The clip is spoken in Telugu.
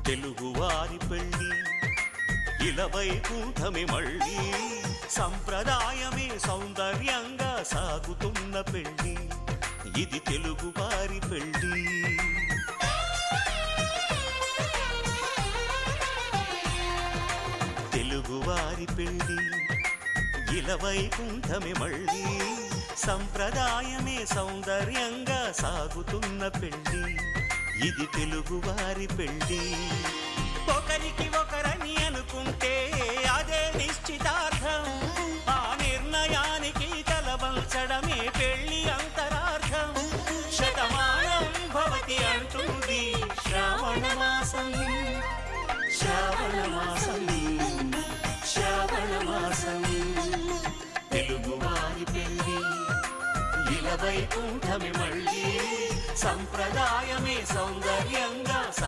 తెలుగువారి పెళ్ళి ఇలవైకుంఠమే మళ్ళీ సంప్రదాయమే సౌందర్యంగా సాగుతున్న పెళ్ళి ఇది తెలుగువారి పెళ్ళి తెలుగువారి పెళ్ళి ఇలవైకుంఠమే మళ్ళీ సంప్రదాయమే సౌందర్యంగా సాగుతున్న పెళ్ళి ఇది తెలుగువారి పెళ్ళి ఒకరికి ఒకరని అనుకుంటే అదే నిశ్చితార్థం ఆ నిర్ణయానికి తలవంచడమే పెళ్ళి అంతరార్థం శతమానం భవతి అంటుంది శ్రావణ మాసం శ్రావణ మాసం శ్రావణ మాసం తెలుగువారి పెళ్ళి ఇలవైకుంఠమే మళ్ళీ సంప్రదాయమే సౌందర్యం